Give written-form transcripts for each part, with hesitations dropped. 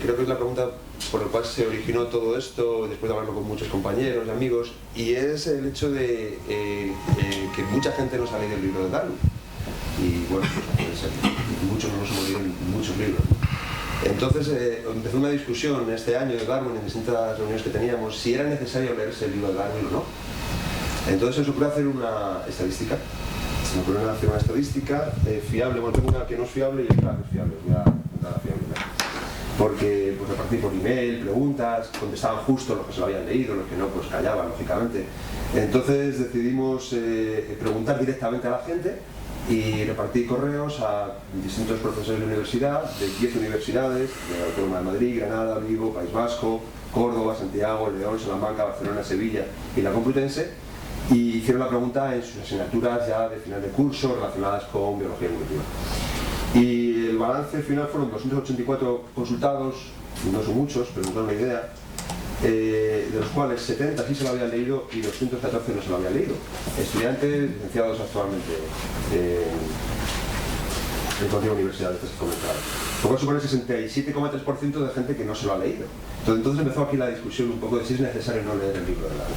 creo que es la pregunta por la cual se originó todo esto, después de hablarlo con muchos compañeros y amigos, y es el hecho de que mucha gente no se ha leído el libro de Darwin. Y bueno, pues, muchos no nos hemos leído muchos libros. Entonces empezó una discusión este año de Darwin en distintas reuniones que teníamos, si era necesario leerse el libro de Darwin o no. Entonces se nos ocurrió hacer una estadística. Se me ocurrió hacer una estadística fiable. Bueno, tengo una que no es fiable y otra que es fiable. Voy a intentar la fiable, ¿no? Porque pues repartí por email, preguntas, contestaban justo los que se lo habían leído, los que no, pues callaban, lógicamente. Entonces decidimos preguntar directamente a la gente y repartí correos a distintos profesores de universidad, de 10 universidades, de la Autónoma de Madrid, Granada, Vigo, País Vasco, Córdoba, Santiago, León, Salamanca, Barcelona, Sevilla y la Complutense, y hicieron la pregunta en sus asignaturas ya de final de curso relacionadas con biología evolutiva. Y el balance final fueron 284 consultados, no son muchos, pero nos dan una idea, de los cuales 70 sí se lo habían leído y 214 no se lo habían leído. Estudiantes licenciados actualmente en cualquier universidad de estas que comentaron. Lo cual supone el 67,3% de gente que no se lo ha leído. Entonces empezó aquí la discusión un poco de si es necesario o no leer el libro de Darwin.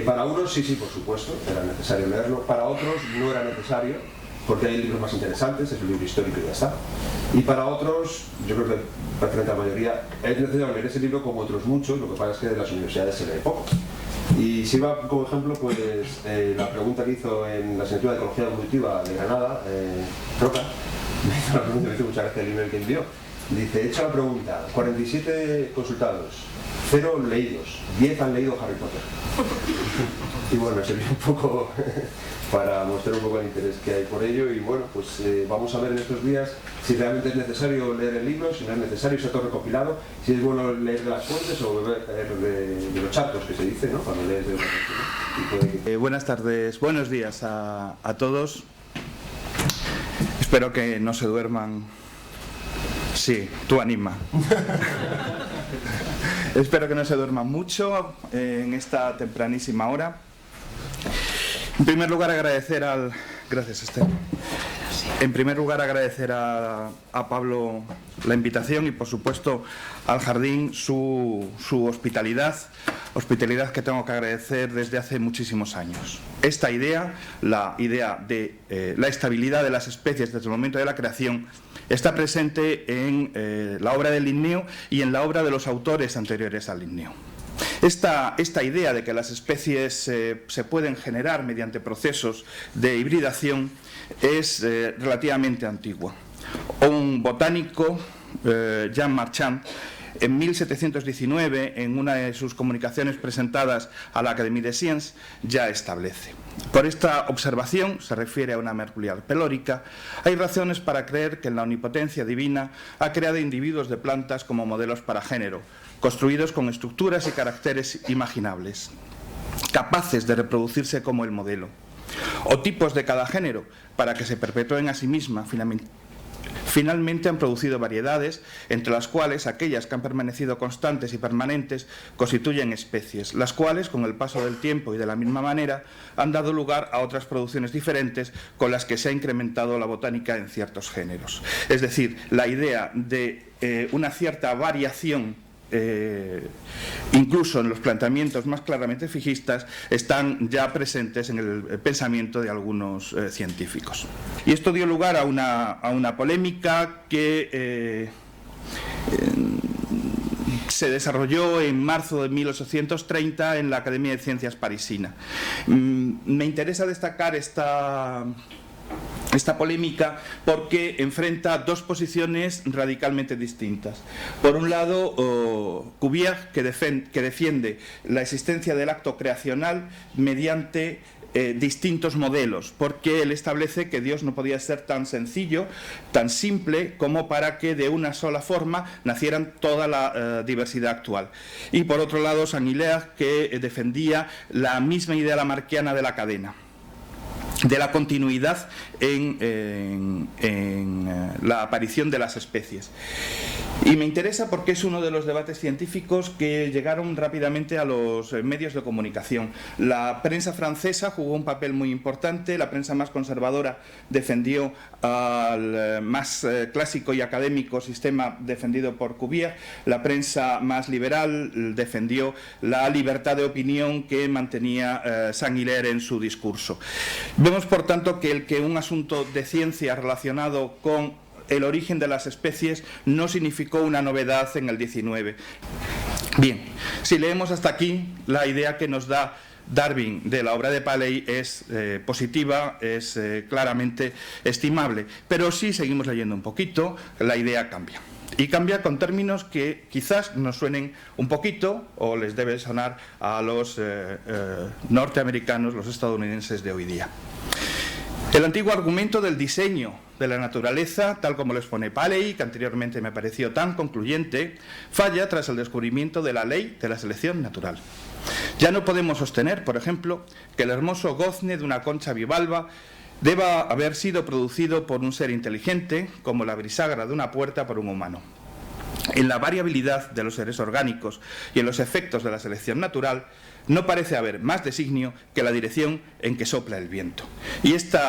Para unos sí, por supuesto, era necesario leerlo. Para otros no era necesario, porque hay libros más interesantes, es un libro histórico y ya está. Y para otros, yo creo que prácticamente la mayoría, es necesario leer ese libro como otros muchos, lo que pasa es que de las universidades se lee poco. Y si va como ejemplo, pues la pregunta que hizo en la asignatura de Ecología Evolutiva de Granada, Roca, me hizo la pregunta, me hizo muchas gracias el email que envió. Dice, he hecho la pregunta, 47 consultados, 0 leídos, 10 han leído Harry Potter. Y bueno, sirvió un poco para mostrar un poco el interés que hay por ello, y bueno, pues vamos a ver en estos días si realmente es necesario leer el libro, si no es necesario, si está todo recopilado, si es bueno leer de las fuentes o leer de los charcos, que se dice, ¿no? Cuando lees de una fuente, ¿no? Buenas tardes, buenos días a todos. Espero que no se duerman. Sí, tú anima. Espero que no se duerman mucho en esta tempranísima hora. En primer lugar, agradecer al... Gracias, Esther. En primer lugar, agradecer a Pablo la invitación y, por supuesto, al Jardín su hospitalidad que tengo que agradecer desde hace muchísimos años. Esta idea, la idea de la estabilidad de las especies desde el momento de la creación, está presente en la obra de Linneo y en la obra de los autores anteriores a Linneo. Esta idea de que las especies se pueden generar mediante procesos de hibridación es relativamente antigua. Un botánico, Jean Marchand, en 1719, en una de sus comunicaciones presentadas a la Académie des Sciences, ya establece. Por esta observación, se refiere a una mercurial pelórica, hay razones para creer que en la omnipotencia divina ha creado individuos de plantas como modelos para género, construidos con estructuras y caracteres imaginables, capaces de reproducirse como el modelo, o tipos de cada género, para que se perpetúen a sí misma. Finalmente han producido variedades, entre las cuales aquellas que han permanecido constantes y permanentes constituyen especies, las cuales, con el paso del tiempo y de la misma manera, han dado lugar a otras producciones diferentes con las que se ha incrementado la botánica en ciertos géneros. Es decir, la idea de una cierta variación incluso en los planteamientos más claramente fijistas, están ya presentes en el pensamiento de algunos científicos. Y esto dio lugar a una polémica que se desarrolló en marzo de 1830 en la Academia de Ciencias parisina. Me interesa destacar esta polémica porque enfrenta dos posiciones radicalmente distintas. Por un lado, Cuvier, que defiende la existencia del acto creacional mediante distintos modelos, porque él establece que Dios no podía ser tan sencillo, tan simple, como para que de una sola forma nacieran toda la diversidad actual. Y por otro lado, Saint-Hilaire, que defendía la misma idea lamarckiana de la cadena. de la continuidad en la aparición de las especies. Y me interesa porque es uno de los debates científicos que llegaron rápidamente a los medios de comunicación. La prensa francesa jugó un papel muy importante, la prensa más conservadora defendió al más clásico y académico sistema defendido por Cuvier, la prensa más liberal defendió la libertad de opinión que mantenía Saint-Hilaire en su discurso. Vemos, por tanto, que un asunto de ciencia relacionado con el origen de las especies no significó una novedad en el 19. Bien, si leemos hasta aquí, la idea que nos da Darwin de la obra de Paley es positiva, es claramente estimable, pero si seguimos leyendo un poquito, la idea cambia. Y cambia con términos que quizás nos suenen un poquito, o les debe sonar a los norteamericanos, los estadounidenses de hoy día. El antiguo argumento del diseño de la naturaleza, tal como lo expone Paley, que anteriormente me pareció tan concluyente, falla tras el descubrimiento de la ley de la selección natural. Ya no podemos sostener, por ejemplo, que el hermoso gozne de una concha bivalva deba haber sido producido por un ser inteligente, como la bisagra de una puerta por un humano. En la variabilidad de los seres orgánicos y en los efectos de la selección natural, no parece haber más designio que la dirección en que sopla el viento. Y este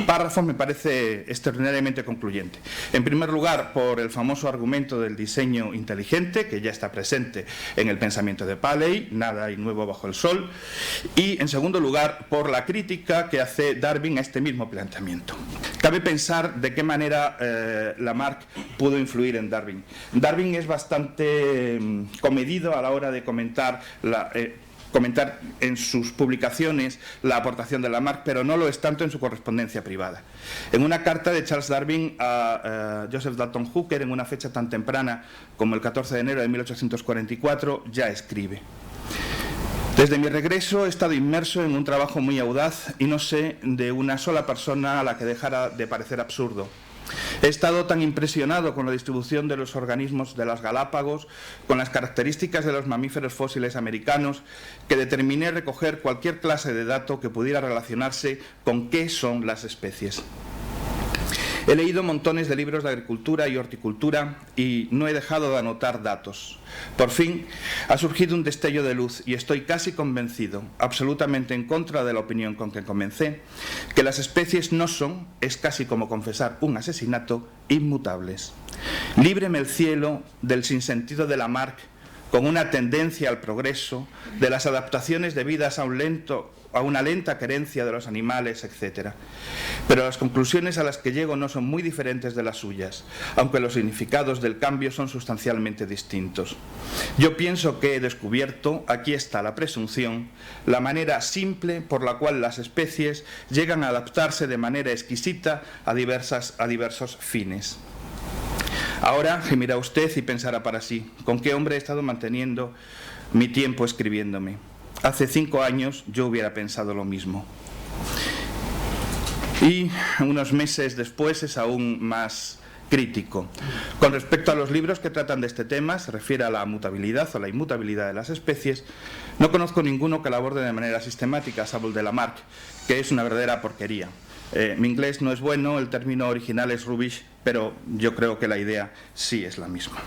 párrafo me parece extraordinariamente concluyente. En primer lugar, por el famoso argumento del diseño inteligente, que ya está presente en el pensamiento de Paley, nada hay nuevo bajo el sol. Y, en segundo lugar, por la crítica que hace Darwin a este mismo planteamiento. Cabe pensar de qué manera Lamarck pudo influir en Darwin. Darwin es bastante comedido a la hora de comentar en sus publicaciones la aportación de Lamarck, pero no lo es tanto en su correspondencia privada. En una carta de Charles Darwin a Joseph Dalton Hooker, en una fecha tan temprana como el 14 de enero de 1844, ya escribe: desde mi regreso he estado inmerso en un trabajo muy audaz y no sé de una sola persona a la que dejara de parecer absurdo. He estado tan impresionado con la distribución de los organismos de las Galápagos, con las características de los mamíferos fósiles americanos, que determiné recoger cualquier clase de dato que pudiera relacionarse con qué son las especies. He leído montones de libros de agricultura y horticultura y no he dejado de anotar datos. Por fin ha surgido un destello de luz y estoy casi convencido, absolutamente en contra de la opinión con que comencé, que las especies no son, es casi como confesar un asesinato, inmutables. Líbreme el cielo del sinsentido de Lamarck, con una tendencia al progreso, de las adaptaciones debidas a una lenta querencia de los animales, etc. Pero las conclusiones a las que llego no son muy diferentes de las suyas, aunque los significados del cambio son sustancialmente distintos. Yo pienso que he descubierto, aquí está la presunción, la manera simple por la cual las especies llegan a adaptarse de manera exquisita a diversos fines. Ahora gemirá usted y pensará para sí, ¿con qué hombre he estado manteniendo mi tiempo escribiéndome? Hace 5 años yo hubiera pensado lo mismo. Y unos meses después es aún más crítico. Con respecto a los libros que tratan de este tema, se refiere a la mutabilidad o la inmutabilidad de las especies, no conozco ninguno que la aborde de manera sistemática, salvo el de Lamarck, que es una verdadera porquería. Mi inglés no es bueno, el término original es rubbish, pero yo creo que la idea sí es la misma.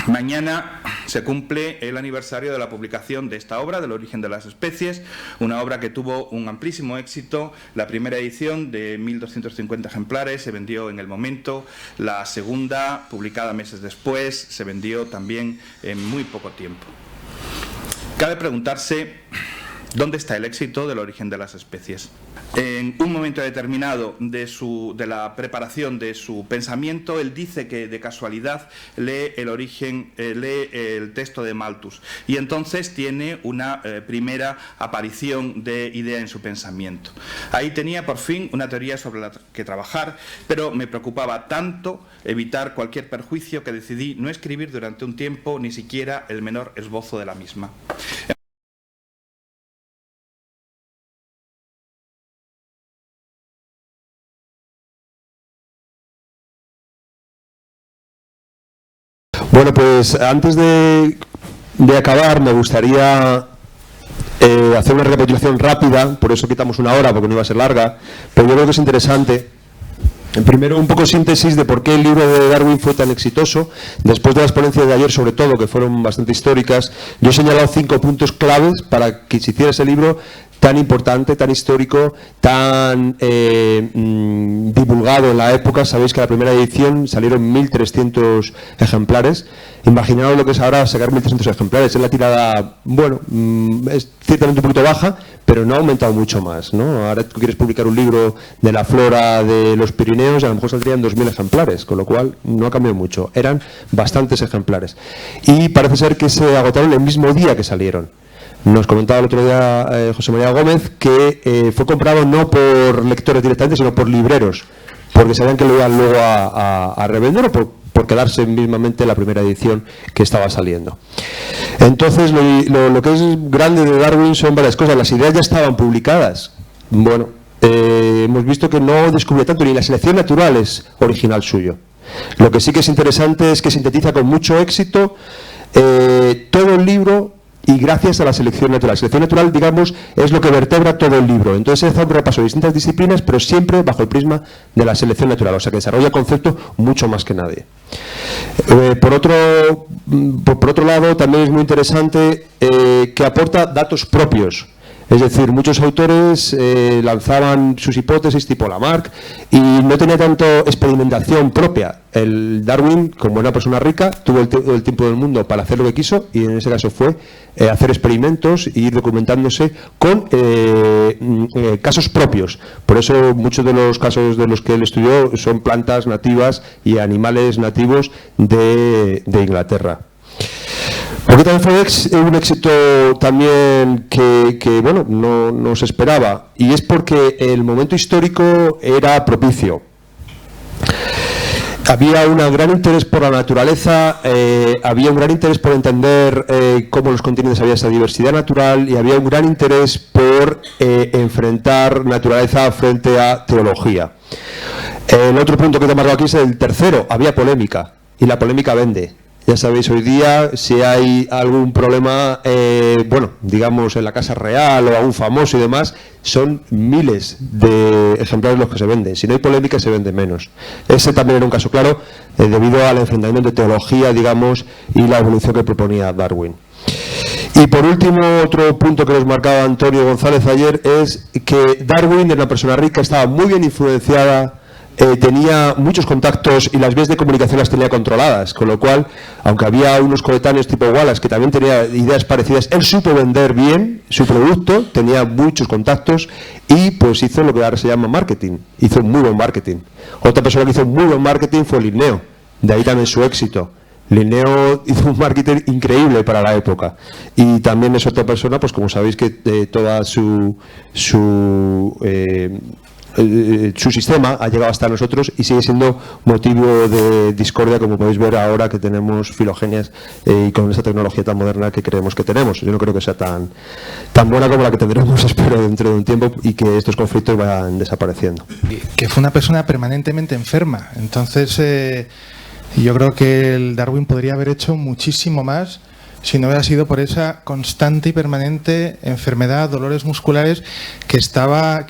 Mañana se cumple el aniversario de la publicación de esta obra, del origen de las especies, una obra que tuvo un amplísimo éxito. La primera edición, de 1.250 ejemplares, se vendió en el momento. La segunda, publicada meses después, se vendió también en muy poco tiempo. Cabe preguntarse, ¿dónde está el éxito del origen de las especies? En un momento determinado de la preparación de su pensamiento, él dice que de casualidad lee el texto de Malthus y entonces tiene una primera aparición de idea en su pensamiento. Ahí tenía por fin una teoría sobre la que trabajar, pero me preocupaba tanto evitar cualquier perjuicio que decidí no escribir durante un tiempo ni siquiera el menor esbozo de la misma. Bueno, pues antes de acabar me gustaría hacer una recapitulación rápida, por eso quitamos una hora, porque no iba a ser larga, pero yo creo que es interesante. Primero, un poco síntesis de por qué el libro de Darwin fue tan exitoso. Después de las ponencias de ayer, sobre todo, que fueron bastante históricas, yo he señalado 5 puntos claves para que se hiciera ese libro tan importante, tan histórico, tan divulgado en la época. Sabéis que la primera edición salieron 1.300 ejemplares. Imaginaos lo que es ahora sacar 1.300 ejemplares. Es la tirada, bueno, es ciertamente un poquito baja, pero no ha aumentado mucho más, ¿no? Ahora tú quieres publicar un libro de la flora de los Pirineos y a lo mejor saldrían 2.000 ejemplares, con lo cual no ha cambiado mucho. Eran bastantes ejemplares. Y parece ser que se agotaron el mismo día que salieron. Nos comentaba el otro día José María Gómez que fue comprado no por lectores directamente, sino por libreros, porque sabían que lo iban luego a revender o por quedarse mismamente la primera edición que estaba saliendo. Entonces, lo que es grande de Darwin son varias cosas. Las ideas ya estaban publicadas. Bueno, hemos visto que no descubrió tanto, ni la selección natural es original suyo. Lo que sí que es interesante es que sintetiza con mucho éxito todo el libro. Y gracias a la selección natural. La selección natural, digamos, es lo que vertebra todo el libro. Entonces, hace un repaso de distintas disciplinas, pero siempre bajo el prisma de la selección natural. O sea, que desarrolla conceptos mucho más que nadie. Por otro lado, también es muy interesante que aporta datos propios. Es decir, muchos autores lanzaban sus hipótesis tipo Lamarck y no tenía tanto experimentación propia. El Darwin, como una persona rica, tuvo el tiempo del mundo para hacer lo que quiso y en ese caso fue hacer experimentos e ir documentándose con casos propios. Por eso muchos de los casos de los que él estudió son plantas nativas y animales nativos de Inglaterra. Porque también fue un éxito también que bueno, no se esperaba, y es porque el momento histórico era propicio. Había un gran interés por la naturaleza, había un gran interés por entender cómo los continentes había esa diversidad natural, y había un gran interés por enfrentar naturaleza frente a teología. El otro punto que te he marcado aquí es el tercero: había polémica, y la polémica vende. Ya sabéis, hoy día, si hay algún problema, bueno, digamos, en la Casa Real o algún famoso y demás, son miles de ejemplares los que se venden. Si no hay polémica, se vende menos. Ese también era un caso claro, debido al enfrentamiento de teología, digamos, y la evolución que proponía Darwin. Y por último, otro punto que nos marcaba Antonio González ayer es que Darwin, era una persona rica, estaba muy bien influenciada, tenía muchos contactos y las vías de comunicación las tenía controladas, con lo cual, aunque había unos coetáneos tipo Wallace que también tenía ideas parecidas, él supo vender bien su producto, tenía muchos contactos y pues hizo lo que ahora se llama marketing, hizo muy buen marketing. Otra persona que hizo muy buen marketing fue Linneo, de ahí también su éxito. Linneo hizo un marketing increíble para la época, y también es otra persona, pues como sabéis, que toda su sistema ha llegado hasta nosotros y sigue siendo motivo de discordia, como podéis ver ahora que tenemos filogenias y con esa tecnología tan moderna que creemos que tenemos. Yo no creo que sea tan buena como la que tendremos, espero, dentro de un tiempo, y que estos conflictos vayan desapareciendo. Que fue una persona permanentemente enferma. Entonces, yo creo que el Darwin podría haber hecho muchísimo más si no hubiera sido por esa constante y permanente enfermedad, dolores musculares que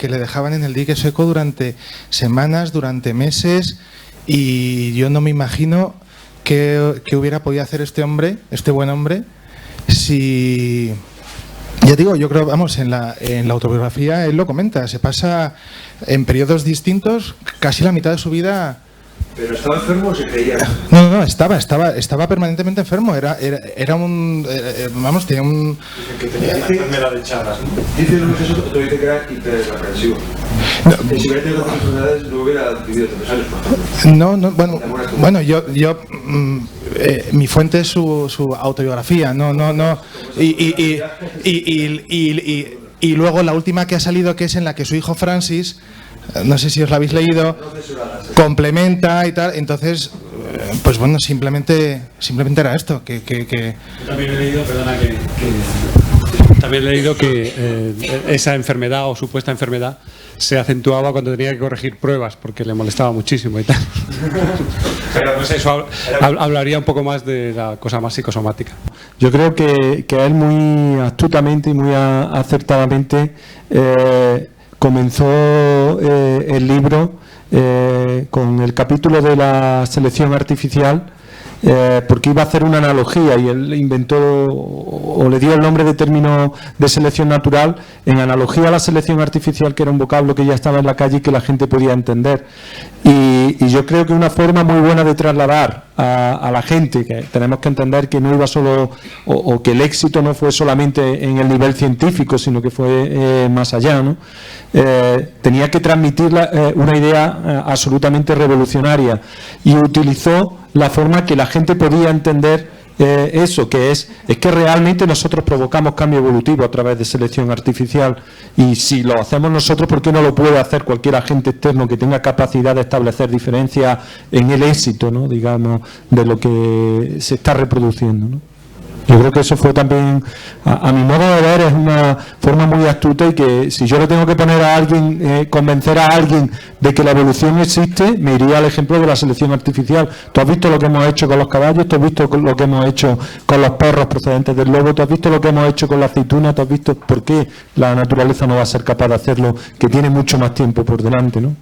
le dejaban en el dique seco durante semanas, durante meses, y yo no me imagino qué hubiera podido hacer este hombre, este buen hombre, si... Ya digo, yo creo, vamos, en la autobiografía él lo comenta, se pasa en periodos distintos casi la mitad de su vida. ¿Pero estaba enfermo o se creía? No, estaba permanentemente enfermo. Era un... vamos, tenía un... Dicen que tenía una enfermedad de Chagas, ¿no? Dicen que eso, otro dice que era hiperaprensivo. Que si hubiera tenido otras enfermedades no hubiera vivido 3 años, por ejemplo. Bueno, yo mi fuente es su autobiografía, no. Y luego la última que ha salido, que es en la que su hijo Francis, no sé si os la habéis leído, complementa y tal. Entonces, pues bueno, simplemente era esto, que... Yo también he leído, perdona, también he leído que esa enfermedad o supuesta enfermedad se acentuaba cuando tenía que corregir pruebas porque le molestaba muchísimo y tal. Pero pues eso hablaría un poco más de la cosa más psicosomática. Yo creo que él muy astutamente y muy acertadamente comenzó el libro con el capítulo de la selección artificial, porque iba a hacer una analogía y él inventó o le dio el nombre de término de selección natural en analogía a la selección artificial, que era un vocablo que ya estaba en la calle y que la gente podía entender. Y yo creo que una forma muy buena de trasladar a la gente, que tenemos que entender que no iba solo, o que el éxito no fue solamente en el nivel científico, sino que fue más allá, ¿no? Tenía que transmitir una idea absolutamente revolucionaria, y utilizó la forma que la gente podía entender eso, que es que realmente nosotros provocamos cambio evolutivo a través de selección artificial, y si lo hacemos nosotros, ¿por qué no lo puede hacer cualquier agente externo que tenga capacidad de establecer diferencias en el éxito, ¿no?, digamos, de lo que se está reproduciendo, ¿no? Yo creo que eso fue también, a mi modo de ver, es una forma muy astuta, y que si yo le tengo que poner a alguien, convencer a alguien de que la evolución existe, me iría al ejemplo de la selección artificial. Tú has visto lo que hemos hecho con los caballos, tú has visto lo que hemos hecho con los perros procedentes del lobo, tú has visto lo que hemos hecho con la aceituna, tú has visto por qué la naturaleza no va a ser capaz de hacerlo, que tiene mucho más tiempo por delante, ¿no?